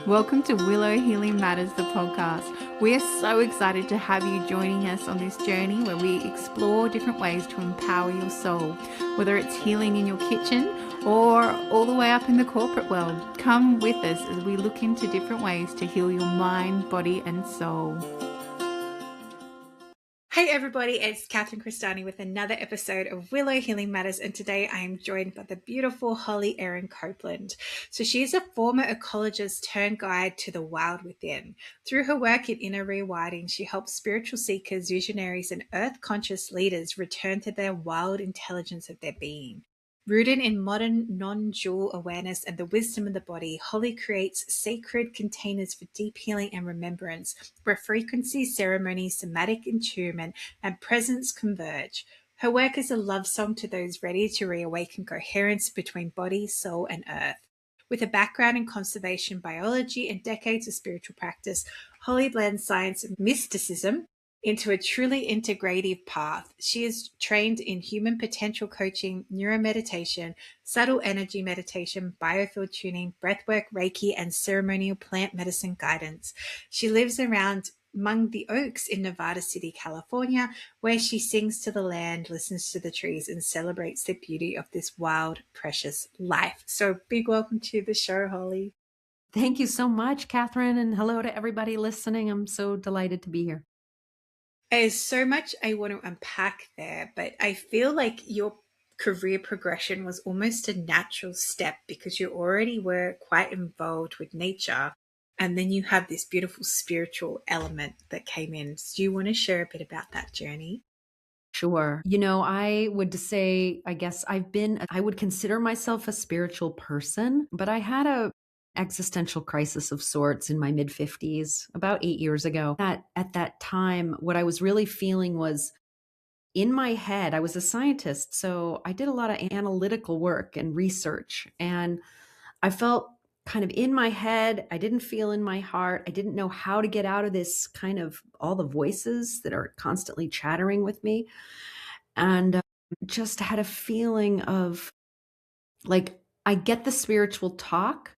Welcome to Willow Healing Matters, the podcast. We are so excited to have you joining us on this journey where we explore different ways to empower your soul, whether it's healing in your kitchen or all the way up in the corporate world. Come with us as we look into different ways to heal your mind, body, and soul. Hey everybody, it's Crestani with another episode of Willow Healing Matters, and today I am joined by the beautiful Holly Erin Copeland. So she's a former ecologist turned guide to the wild within. Through her work in Inner Rewilding, she helps spiritual seekers, visionaries, and earth-conscious leaders return to their wild intelligence of their being. Rooted in modern non-dual awareness and the wisdom of the body, Holly creates sacred containers for deep healing and remembrance, where frequency, ceremony, somatic attunement, and presence converge. Her work is a love song to those ready to reawaken coherence between body, soul, and earth. With a background in conservation biology and decades of spiritual practice, Holly blends science and mysticism into a truly integrative path. She is trained in human potential coaching, neuromeditation, subtle energy meditation, biofield tuning, breathwork, Reiki, and ceremonial plant medicine guidance. She lives among the oaks in Nevada City, California, where she sings to the land, listens to the trees, and celebrates the beauty of this wild, precious life. So big welcome to the show, Holly. Thank you so much, Catherine, and hello to everybody listening. I'm so delighted to be here. There's so much I want to unpack there, but I feel like your career progression was almost a natural step because you already were quite involved with nature. And then you have this beautiful spiritual element that came in. So do you want to share a bit about that journey? Sure. I would say, I guess I would consider myself a spiritual person, but I had a existential crisis of sorts in my mid 50s about 8 years ago. At that time, what I was really feeling was in my head. I was a scientist, so I did a lot of analytical work and research, and I felt kind of in my head. I didn't feel in my heart. I didn't know how to get out of this kind of all the voices that are constantly chattering with me. And just had a feeling of like, I get the spiritual talk,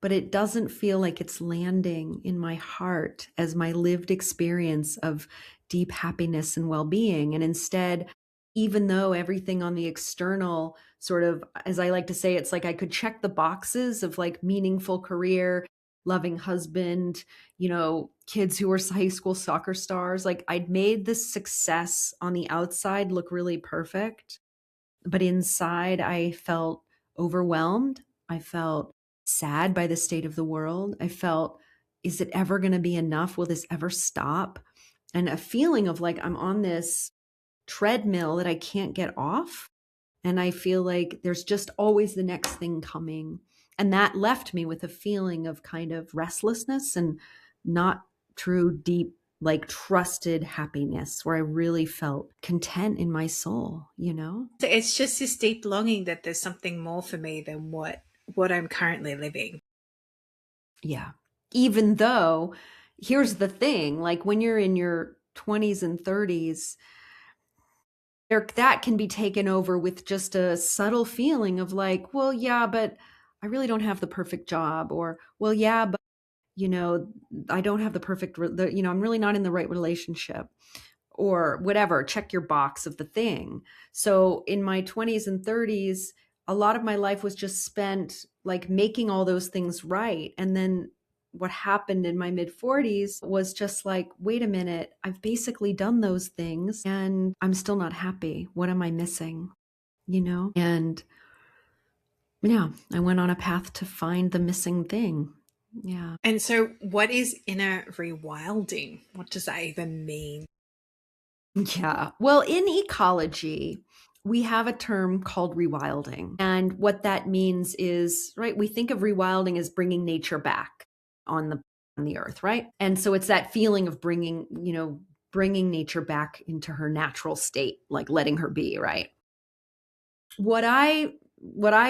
but it doesn't feel like it's landing in my heart as my lived experience of deep happiness and well being. And instead, even though everything on the external sort of, as I like to say, it's like I could check the boxes of like meaningful career, loving husband, kids who were high school soccer stars. Like I'd made this success on the outside look really perfect. But inside, I felt overwhelmed. I felt sad by the state of the world. I felt, is it ever going to be enough? Will this ever stop? And a feeling of like I'm on this treadmill that I can't get off. And I feel like there's just always the next thing coming. And that left me with a feeling of kind of restlessness and not true, deep, like trusted happiness where I really felt content in my soul. So it's just this deep longing that there's something more for me than what I'm currently living. Yeah. Even though, here's the thing, like when you're in your 20s and 30s, that can be taken over with just a subtle feeling of like, well, yeah, but I really don't have the perfect job, or, well, yeah, but you know, I don't have the perfect, I'm really not in the right relationship, or whatever, check your box of the thing. So in my 20s and 30s, a lot of my life was just spent like making all those things right. And then what happened in my mid 40s was just like, wait a minute, I've basically done those things and I'm still not happy. What am I missing? And yeah, I went on a path to find the missing thing. Yeah. And so what is inner rewilding? What does that even mean? Yeah. Well, in ecology, we have a term called rewilding. And what that means is, right, we think of rewilding as bringing nature back on the earth, right? And so it's that feeling of bringing nature back into her natural state, like letting her be, right? What I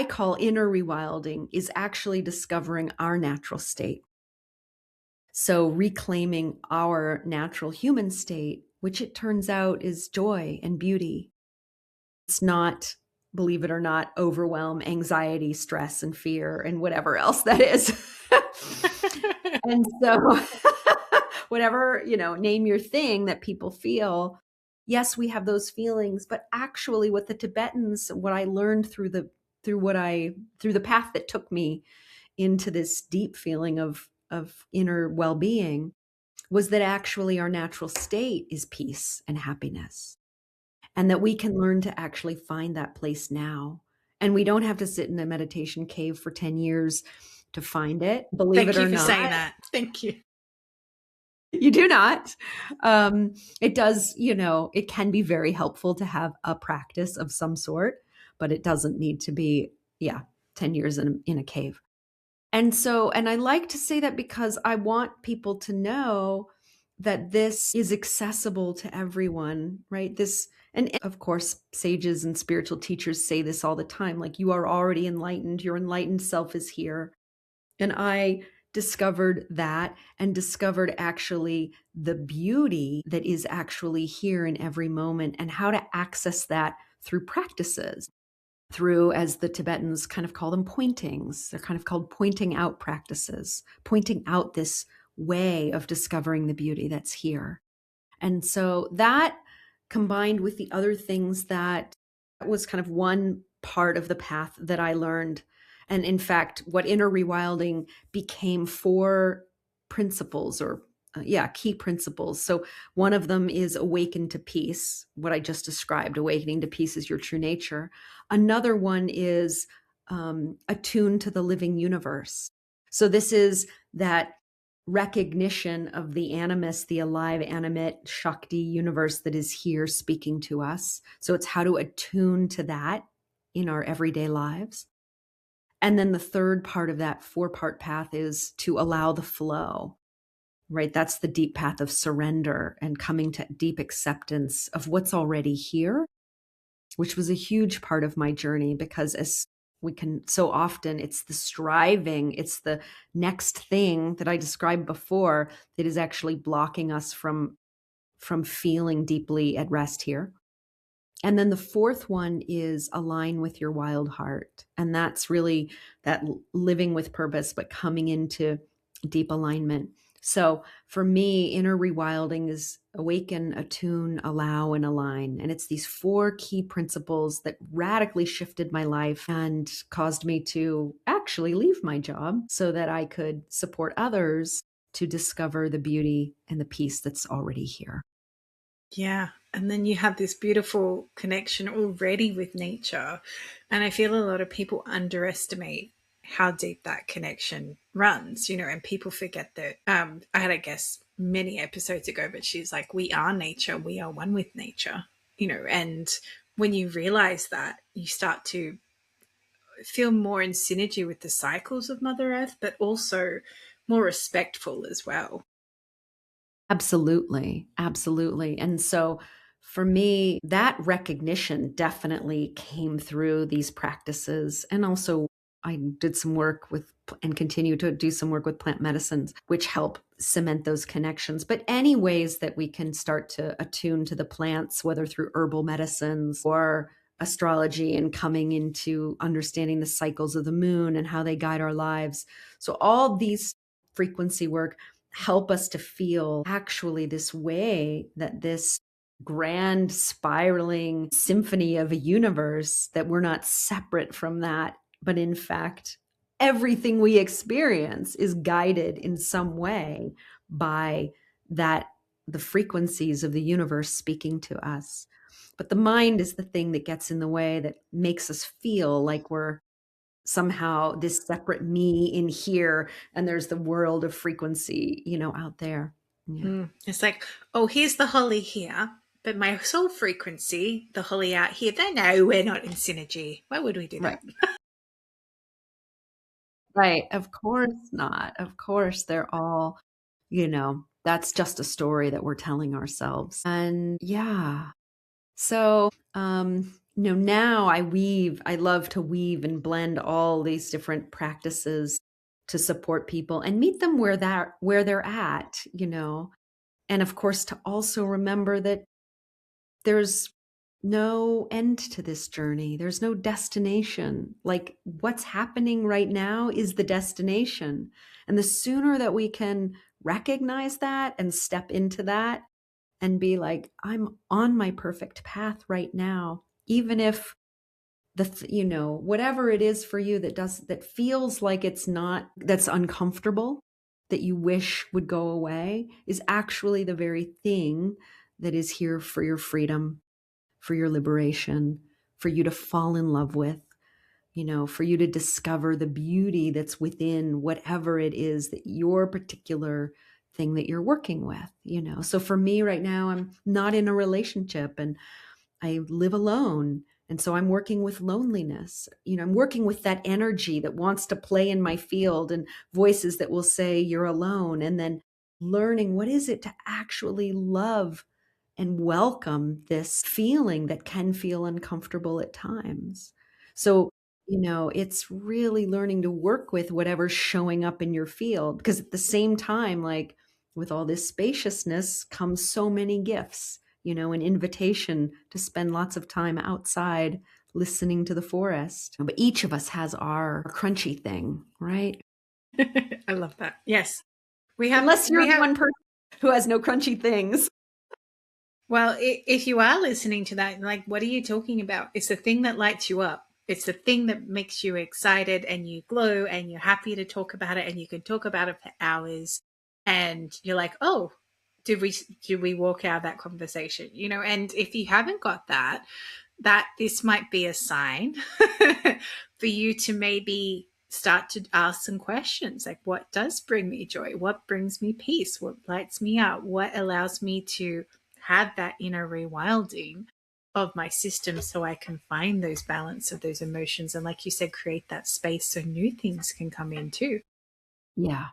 call inner rewilding is actually discovering our natural state. So reclaiming our natural human state, which it turns out is joy and beauty. It's not, believe it or not, overwhelm, anxiety, stress, and fear, and whatever else that is. And so whatever, name your thing that people feel. Yes, we have those feelings, but actually what the Tibetans, what I learned through the path that took me into this deep feeling of inner well-being was that actually our natural state is peace and happiness, and that we can learn to actually find that place now. And we don't have to sit in a meditation cave for 10 years to find it, believe Thank it you or for not. saying that. Thank you. You do not. It does, it can be very helpful to have a practice of some sort, but it doesn't need to be, 10 years in a cave. And I like to say that because I want people to know that this is accessible to everyone, right? And of course, sages and spiritual teachers say this all the time, like, you are already enlightened, your enlightened self is here. And I discovered that, and discovered actually the beauty that is actually here in every moment, and how to access that through practices, through, as the Tibetans kind of call them, pointings. They're kind of called pointing out practices, pointing out this way of discovering the beauty that's here. And so that, combined with the other things, that was kind of one part of the path that I learned. And in fact, what Inner Rewilding became 4 principles, or key principles. So one of them is awaken to peace, what I just described. Awakening to peace is your true nature. Another one is attune to the living universe. So this is that recognition of the animus, the alive, animate, Shakti universe that is here speaking to us. So it's how to attune to that in our everyday lives. And then the third part of that 4-part path is to allow the flow, right? That's the deep path of surrender and coming to deep acceptance of what's already here, which was a huge part of my journey, because as we can so often, it's the striving, it's the next thing that I described before that is actually blocking us from feeling deeply at rest here. And then the fourth one is align with your wild heart. And that's really that living with purpose, but coming into deep alignment. So for me, inner rewilding is awaken, attune, allow, and align. And it's these 4 key principles that radically shifted my life and caused me to actually leave my job so that I could support others to discover the beauty and the peace that's already here. Yeah. And then you have this beautiful connection already with nature. And I feel a lot of people underestimate how deep that connection runs, and people forget that. I had a guest many episodes ago, but she's like, we are nature, we are one with nature, and when you realize that, you start to feel more in synergy with the cycles of Mother Earth, but also more respectful as well. Absolutely. Absolutely. And so for me, that recognition definitely came through these practices. And also, I did some work with and continue to do some work with plant medicines, which help cement those connections. But any ways that we can start to attune to the plants, whether through herbal medicines or astrology, and coming into understanding the cycles of the moon and how they guide our lives. So all these frequency work help us to feel actually this way, that this grand spiraling symphony of a universe, that we're not separate from that, but in fact, everything we experience is guided in some way by that, the frequencies of the universe speaking to us. But the mind is the thing that gets in the way, that makes us feel like we're somehow this separate me in here, and there's the world of frequency, out there. Yeah. It's like, oh, here's the Holly here, but my soul frequency, the Holly out here, they know we're not in synergy. Why would we do Right. that? Right. Of course not. Of course, they're all, that's just a story that we're telling ourselves. And yeah. So, now I love to weave and blend all these different practices to support people and meet them where they're at. And of course, to also remember that there's no end to this journey. There's no destination. Like what's happening right now is the destination. And the sooner that we can recognize that and step into that and be like, I'm on my perfect path right now, even if whatever it is for you that feels like it's not, that's uncomfortable, that you wish would go away, is actually the very thing that is here for your freedom, for your liberation, for you to fall in love with, for you to discover the beauty that's within whatever it is that your particular thing that you're working with. So for me right now, I'm not in a relationship and I live alone. And so I'm working with loneliness. I'm working with that energy that wants to play in my field and voices that will say, you're alone. And then learning what is it to actually love and welcome this feeling that can feel uncomfortable at times. So, it's really learning to work with whatever's showing up in your field. Because at the same time, like with all this spaciousness comes so many gifts, an invitation to spend lots of time outside listening to the forest. But each of us has our crunchy thing, right? I love that. Yes. Unless you're we the have one person who has no crunchy things. Well, if you are listening to that, like, what are you talking about? It's the thing that lights you up. It's the thing that makes you excited and you glow and you're happy to talk about it and you can talk about it for hours. And you're like, oh, did we walk out of that conversation? And if you haven't got that, this might be a sign for you to maybe start to ask some questions like, what does bring me joy? What brings me peace? What lights me up? What allows me to have that inner rewilding of my system so I can find those balance of those emotions? And like you said, create that space so new things can come in too. Yeah.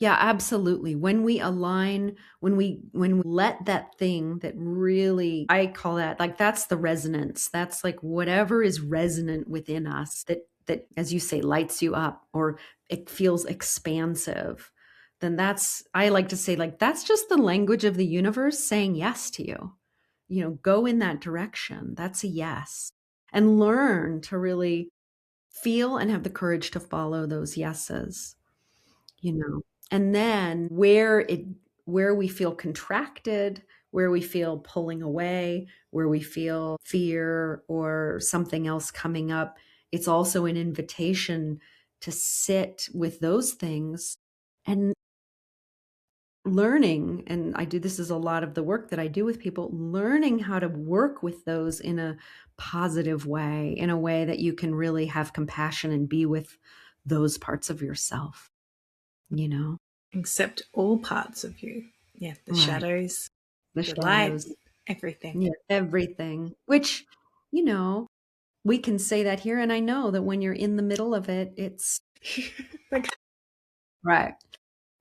Yeah, absolutely. When we align, when we let that thing that really, I call that, like, that's the resonance. That's like whatever is resonant within us that as you say lights you up or it feels expansive. Then I like to say, like, that's just the language of the universe saying yes to you. Go in that direction. That's a yes. And learn to really feel and have the courage to follow those yeses you know and then where we feel contracted, where we feel pulling away, where we feel fear or something else coming up, it's also an invitation to sit with those things and learning. And I do, this is a lot of the work that I do with people, learning how to work with those in a positive way, in a way that you can really have compassion and be with those parts of yourself you know Accept all parts of you. Yeah, the Right. shadows, The the light, shadows. everything. Yeah, everything. Which, you know, we can say that here, and I know that when you're in the middle of it, it's Like right.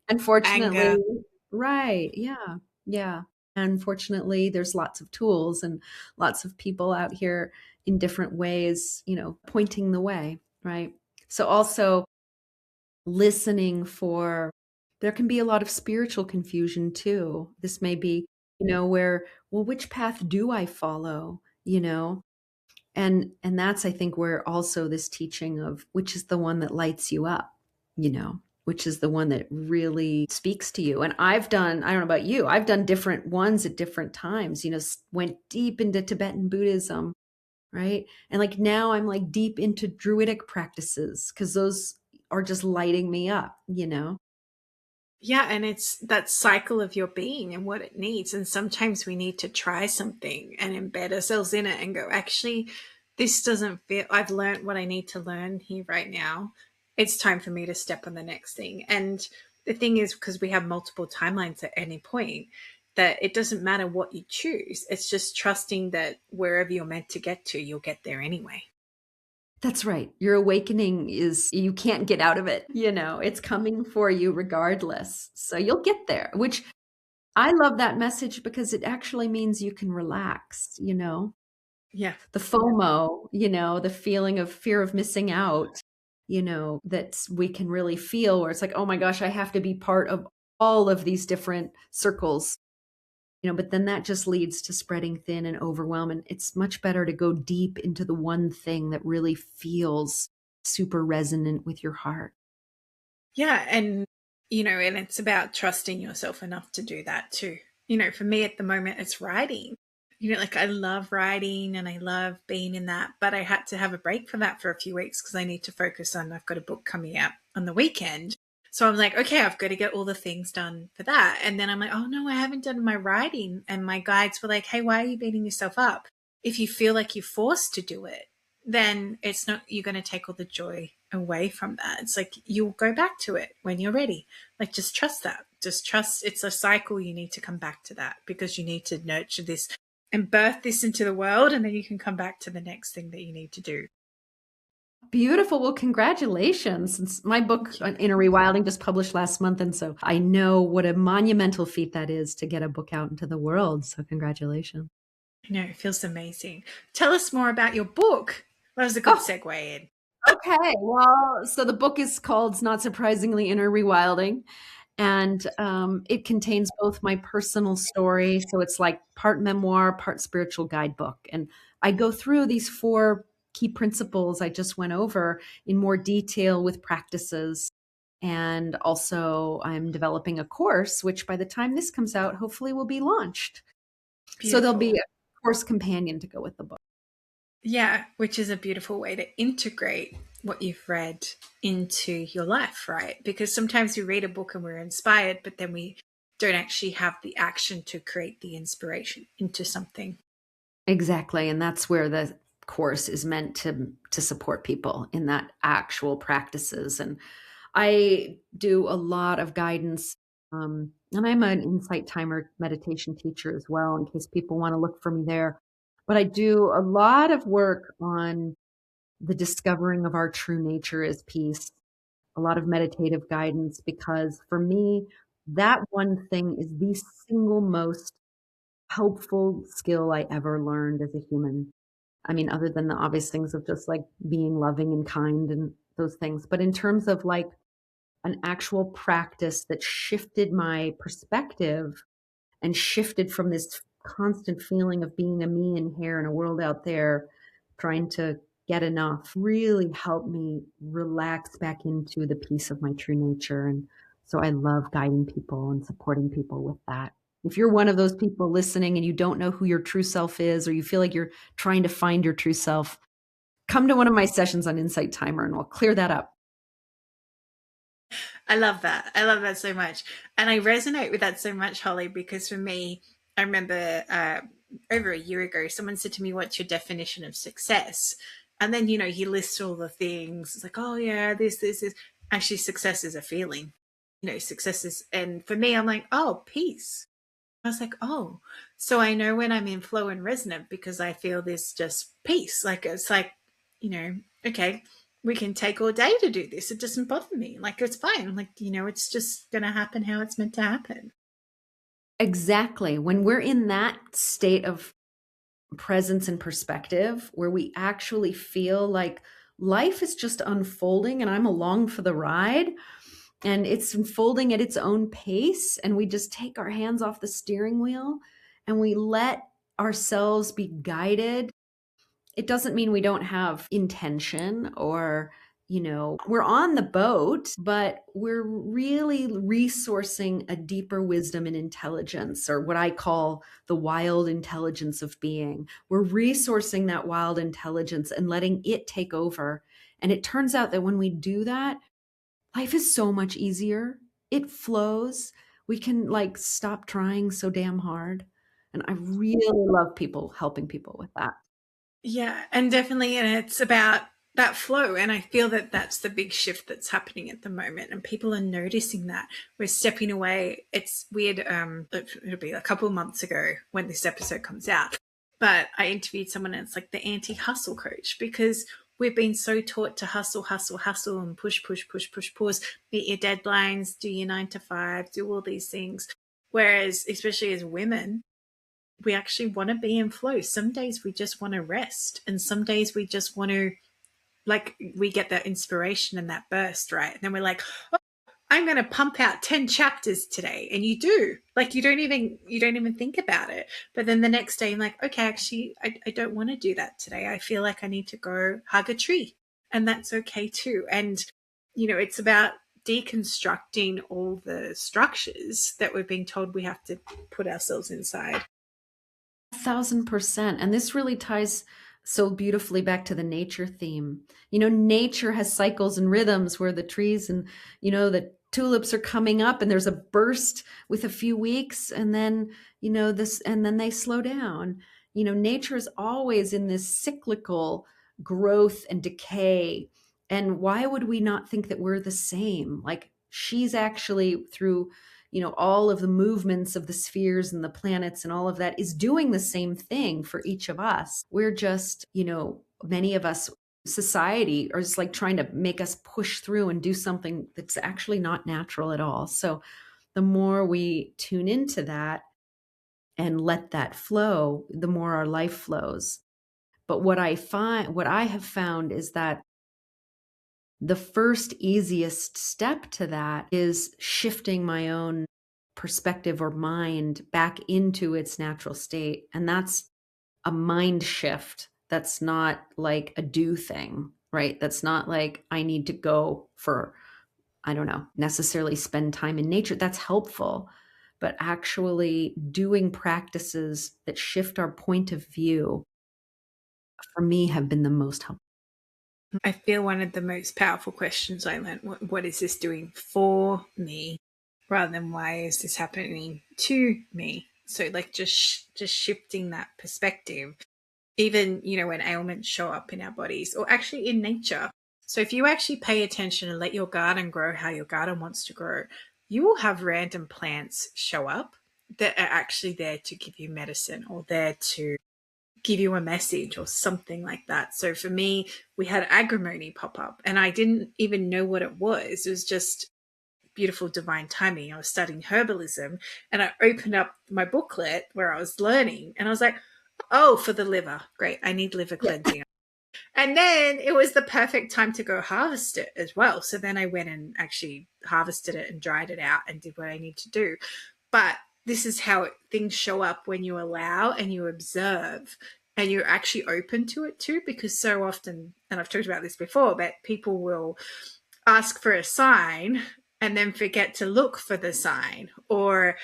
Unfortunately, anger. right. Yeah. Yeah. Unfortunately, there's lots of tools and lots of people out here in different ways, pointing the way, right? So also listening for, there can be a lot of spiritual confusion too. This may be, where, well, which path do I follow? And that's, I think, where also this teaching of which is the one that lights you up, which is the one that really speaks to you. And I don't know about you, I've done different ones at different times, went deep into Tibetan Buddhism, right? And like now I'm like deep into Druidic practices because those are just lighting me up. Yeah, and it's that cycle of your being and what it needs. And sometimes we need to try something and embed ourselves in it and go, actually, this doesn't feel, I've learned what I need to learn here right now. It's time for me to step on the next thing. And the thing is, because we have multiple timelines at any point, that it doesn't matter what you choose. It's just trusting that wherever you're meant to get to, you'll get there anyway. That's right. Your awakening is, you can't get out of it. It's coming for you regardless. So you'll get there, which I love that message because it actually means you can relax. Yeah. The FOMO, the feeling of fear of missing out, that we can really feel where it's like, oh my gosh, I have to be part of all of these different circles. but then that just leads to spreading thin and overwhelm. And it's much better to go deep into the one thing that really feels super resonant with your heart. Yeah. And it's about trusting yourself enough to do that too. For me at the moment, it's writing. Like I love writing and I love being in that, but I had to have a break from that for a few weeks because I need to focus on, I've got a book coming out on the weekend. So I'm like, okay, I've got to get all the things done for that. And then I'm like, oh no, I haven't done my writing. And my guides were like, hey, why are you beating yourself up? If you feel like you're forced to do it, then it's not, you're going to take all the joy away from that. It's like you'll go back to it when you're ready. Like just trust that. Just trust it's a cycle. You need to come back to that because you need to nurture this and birth this into the world, and then you can come back to the next thing that you need to do. Beautiful. Well, congratulations. Since my book on Inner Rewilding just published last month. And so I know what a monumental feat that is to get a book out into the world. So congratulations. I know, it feels amazing. Tell us more about your book. That was a good segue in. Okay. Well, so the book is called, not surprisingly, Inner Rewilding. And it contains both my personal story. So it's like part memoir, part spiritual guidebook. And I go through these 4 key principles I just went over in more detail with practices. And also, I'm developing a course, which by the time this comes out, hopefully will be launched. So there'll be Beautiful. a course companion to go with the book. Yeah, which is a beautiful way to integrate what you've read into your life, right? Because sometimes we read a book and we're inspired, but then we don't actually have the action to create the inspiration into something. Exactly. And that's where the course is meant to support people in that actual practices. And I do a lot of guidance. And I'm an insight timer meditation teacher as well, in case people want to look for me there. But I do a lot of work on the discovering of our true nature as peace, a lot of meditative guidance, because for me, that one thing is the single most helpful skill I ever learned as a human. I mean, other than the obvious things of just like being loving and kind and those things. But in terms of like an actual practice that shifted my perspective and shifted from this constant feeling of being a me in here in a world out there trying to get enough, really helped me relax back into the peace of my true nature. And so I love guiding people and supporting people with that. If you're one of those people listening and you don't know who your true self is, or you feel like you're trying to find your true self, come to one of my sessions on Insight Timer and we'll clear that up. I love that. I love that so much. And I resonate with that so much, Holly, because for me, I remember over a year ago, someone said to me, what's your definition of success? And then, he lists all the things. It's like, oh, yeah, this. Actually, success is a feeling. Success is, and for me, I'm like, oh, peace. I was like, oh, so I know when I'm in flow and resonant because I feel this just peace. Like, it's like, okay, we can take all day to do this. It doesn't bother me. Like, it's fine. Like, it's just going to happen how it's meant to happen. Exactly. When we're in that state of presence and perspective where we actually feel like life is just unfolding and I'm along for the ride and it's unfolding at its own pace, and we just take our hands off the steering wheel and we let ourselves be guided. It doesn't mean we don't have intention or, we're on the boat, but we're really resourcing a deeper wisdom and intelligence, or what I call the wild intelligence of being. We're resourcing that wild intelligence and letting it take over. And it turns out that when we do that, life is so much easier. It flows. We can like stop trying so damn hard. And I really love helping people with that. Yeah, and definitely, and it's about that flow. And I feel that that's the big shift that's happening at the moment, and people are noticing that we're stepping away. It's weird. It'll be a couple of months ago when this episode comes out, but I interviewed someone, and it's like the anti-hustle coach, because we've been so taught to hustle, hustle, hustle, and push, push, push, push, pause, meet your deadlines, do your 9 to 5, do all these things. Whereas, especially as women, we actually want to be in flow. Some days we just want to rest, and some days we just want to, like, we get that inspiration and that burst, right? And then we're like, oh, I'm going to pump out 10 chapters today. And you do. Like, you don't even think about it. But then the next day, I'm like, okay, actually, I don't want to do that today. I feel like I need to go hug a tree. And that's okay too. And, it's about deconstructing all the structures that we're being told we have to put ourselves inside. 1,000%. And this really ties so beautifully back to the nature theme. Nature has cycles and rhythms where the trees and, the tulips are coming up and there's a burst with a few weeks and then, and then they slow down. Nature is always in this cyclical growth and decay. And why would we not think that we're the same? Like she's actually through all of the movements of the spheres and the planets and all of that is doing the same thing for each of us. We're just, many of us, society, are just like trying to make us push through and do something that's actually not natural at all. So the more we tune into that and let that flow, the more our life flows. But what I have found is that the first easiest step to that is shifting my own perspective or mind back into its natural state. And that's a mind shift. That's not like a do thing, right? That's not like I need to go for, I don't know, necessarily spend time in nature. That's helpful. But actually doing practices that shift our point of view, for me, have been the most helpful. I feel one of the most powerful questions I learned, what is this doing for me, rather than why is this happening to me? So like just shifting that perspective, even, when ailments show up in our bodies or actually in nature. So if you actually pay attention and let your garden grow how your garden wants to grow, you will have random plants show up that are actually there to give you medicine or there to give you a message or something like that. So for me, we had agrimony pop up and I didn't even know what it was. It was just beautiful divine timing. I was studying herbalism and I opened up my booklet where I was learning and I was like, oh, for the liver. Great. I need liver cleansing. Yeah. And then it was the perfect time to go harvest it as well. So then I went and actually harvested it and dried it out and did what I need to do. But this is how things show up when you allow and you observe and you're actually open to it too, because so often, and I've talked about this before, but people will ask for a sign and then forget to look for the sign, or,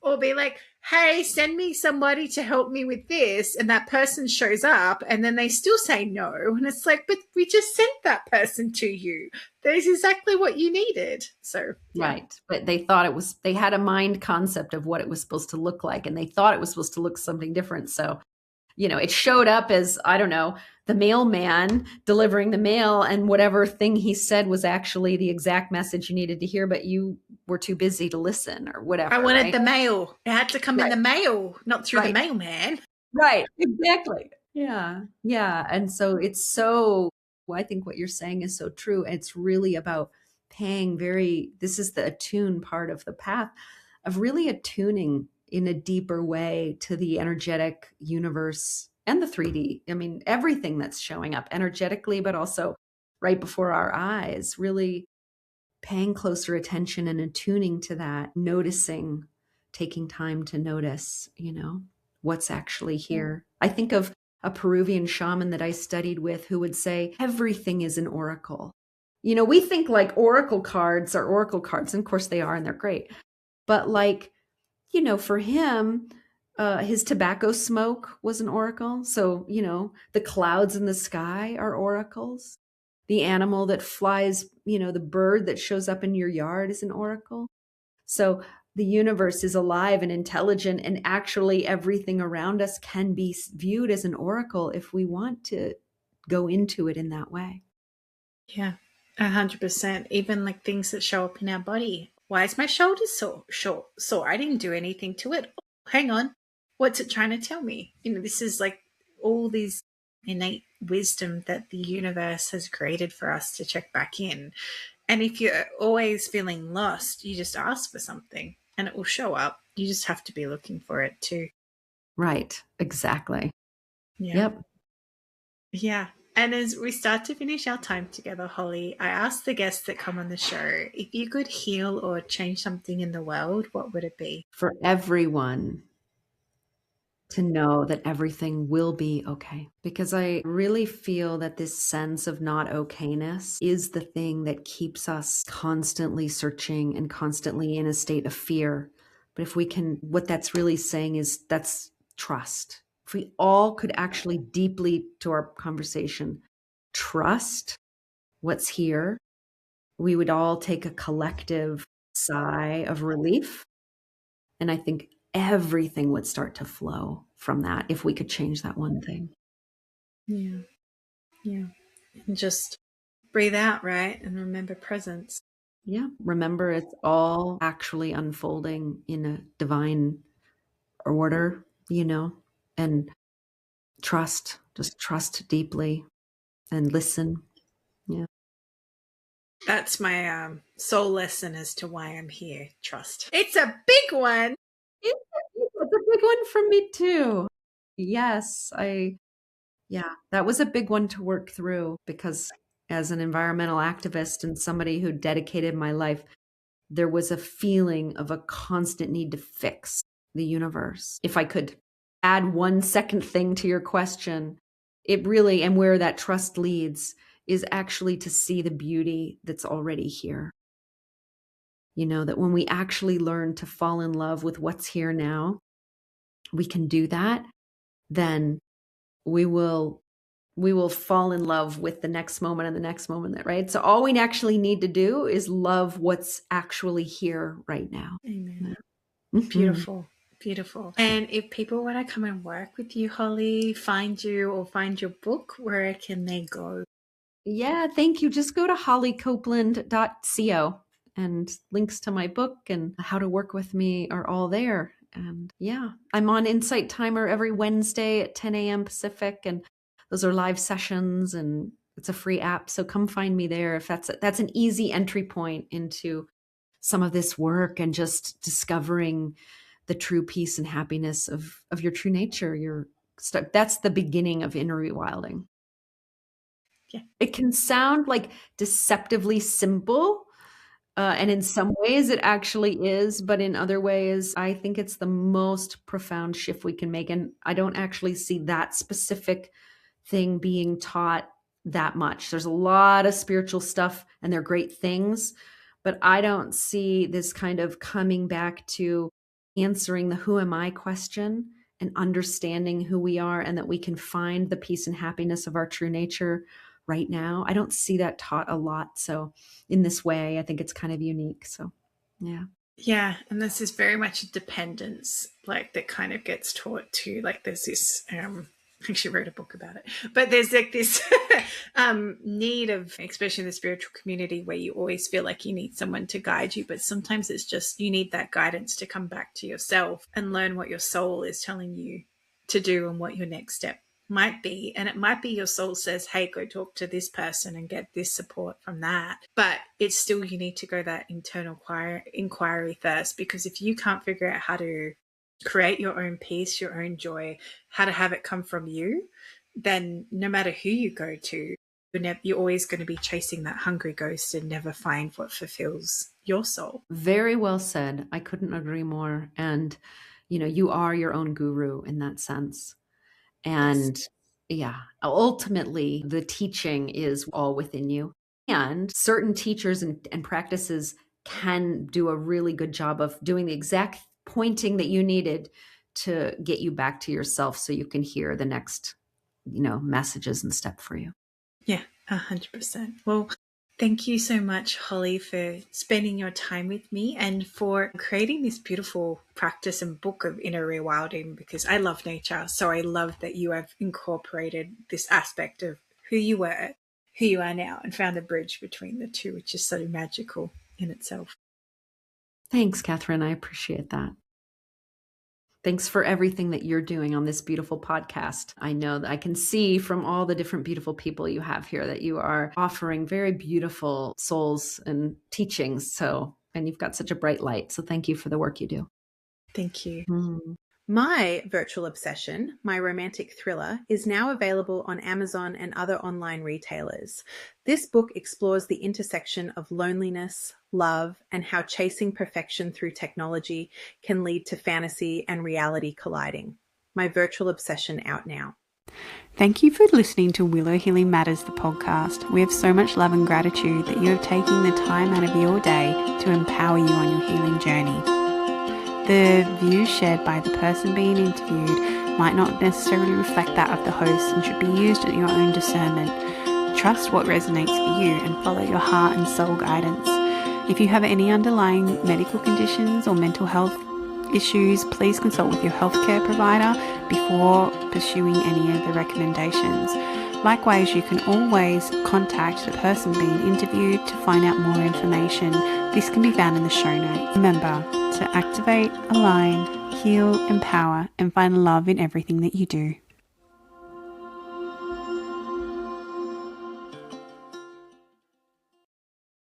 or be like, hey, send me somebody to help me with this. And that person shows up and then they still say no. And it's like, but we just sent that person to you. That is exactly what you needed. So, yeah. Right. But they had a mind concept of what it was supposed to look like. And they thought it was supposed to look something different. So, it showed up as, I don't know, the mailman delivering the mail, and whatever thing he said was actually the exact message you needed to hear, but you were too busy to listen or whatever. I wanted the mail. It had to come in the mail, not through the mailman. Right. Exactly. Yeah. Yeah. And so I think what you're saying is so true. It's really about this is the attune part of the path of really attuning in a deeper way to the energetic universe and the 3D. I mean, everything that's showing up energetically, but also right before our eyes, really paying closer attention and attuning to that, noticing, taking time to notice, what's actually here. I think of a Peruvian shaman that I studied with who would say, everything is an oracle. We think like oracle cards are oracle cards, and of course they are, and they're great. But like, for him, his tobacco smoke was an oracle. So, the clouds in the sky are oracles. The animal that flies, the bird that shows up in your yard is an oracle. So the universe is alive and intelligent, and actually everything around us can be viewed as an oracle if we want to go into it in that way. Yeah, 100%. Even like things that show up in our body. Why is my shoulder sore? I didn't do anything to it. Oh, hang on. What's it trying to tell me? This is like all these innate wisdom that the universe has created for us to check back in. And if you're always feeling lost, you just ask for something and it will show up. You just have to be looking for it too. Right. Exactly. Yeah. Yep. Yeah. And as we start to finish our time together, Holly, I ask the guests that come on the show, if you could heal or change something in the world, what would it be? For everyone to know that everything will be okay. Because I really feel that this sense of not okayness is the thing that keeps us constantly searching and constantly in a state of fear. But if we can, what that's really saying is that's trust. If we all could actually deeply, to our conversation, trust what's here, we would all take a collective sigh of relief. And I think everything would start to flow from that if we could change that one thing. Yeah. Yeah. And just breathe out, right? And remember presence. Yeah. Remember, it's all actually unfolding in a divine order, and just trust deeply and listen. Yeah. That's my soul lesson as to why I'm here. Trust. It's a big one. It's a big one for me too. Yes. Yeah, that was a big one to work through because as an environmental activist and somebody who dedicated my life, there was a feeling of a constant need to fix the universe. If I could add one second thing to your question, it really, and where that trust leads, is actually to see the beauty that's already here. That when we actually learn to fall in love with what's here now, we can do that, then we will fall in love with the next moment and the next moment, right? So all we actually need to do is love what's actually here right now. Amen. Mm-hmm. Beautiful. Beautiful. And if people want to come and work with you, Holly, find you or find your book, where can they go? Yeah, thank you. Just go to hollycopeland.co and links to my book and how to work with me are all there. And yeah, I'm on Insight Timer every Wednesday at 10 a.m. Pacific. And those are live sessions and it's a free app. So come find me there if that's an easy entry point into some of this work and just discovering the true peace and happiness of your true nature. That's the beginning of inner rewilding. Yeah. It can sound like deceptively simple. And in some ways it actually is, but in other ways, I think it's the most profound shift we can make. And I don't actually see that specific thing being taught that much. There's a lot of spiritual stuff and they're great things, but I don't see this kind of coming back to answering the who am I question and understanding who we are and that we can find the peace and happiness of our true nature right now. I don't see that taught a lot. So in this way, I think it's kind of unique. So yeah. Yeah. And this is very much a dependence, like that kind of gets taught to, like there's this, I actually wrote a book about it, but there's like this need of, especially in the spiritual community, where you always feel like you need someone to guide you, but sometimes it's just you need that guidance to come back to yourself and learn what your soul is telling you to do and what your next step might be. And it might be your soul says, hey, go talk to this person and get this support from that, but it's still you need to go that internal inquiry first, because if you can't figure out how to create your own peace, your own joy, how to have it come from you, then no matter who you go to, you're always going to be chasing that hungry ghost and never find what fulfills your soul. Very well said. I couldn't agree more. And, you are your own guru in that sense. And yes. Yeah, ultimately the teaching is all within you. And certain teachers and practices can do a really good job of doing the exact pointing that you needed to get you back to yourself so you can hear the next, messages and step for you. Yeah, 100%. Well, thank you so much, Holly, for spending your time with me and for creating this beautiful practice and book of inner rewilding, because I love nature. So I love that you have incorporated this aspect of who you were, who you are now, and found a bridge between the two, which is so magical in itself. Thanks, Catherine. I appreciate that. Thanks for everything that you're doing on this beautiful podcast. I know that I can see from all the different beautiful people you have here that you are offering very beautiful souls and teachings. And you've got such a bright light. So thank you for the work you do. Thank you. Mm. My virtual obsession, my romantic thriller, is now available on Amazon and other online retailers. This book explores the intersection of loneliness, love, and how chasing perfection through technology can lead to fantasy and reality colliding. My virtual obsession out now. Thank you for listening to Willow Healing Matters, the podcast. We have so much love and gratitude that you have taken the time out of your day to empower you on your healing journey. The views shared by the person being interviewed might not necessarily reflect that of the host and should be used at your own discernment. Trust what resonates for you and follow your heart and soul guidance. If you have any underlying medical conditions or mental health issues, please consult with your healthcare provider before pursuing any of the recommendations. Likewise, you can always contact the person being interviewed to find out more information. This can be found in the show notes. Remember to activate, align, heal, empower, and find love in everything that you do.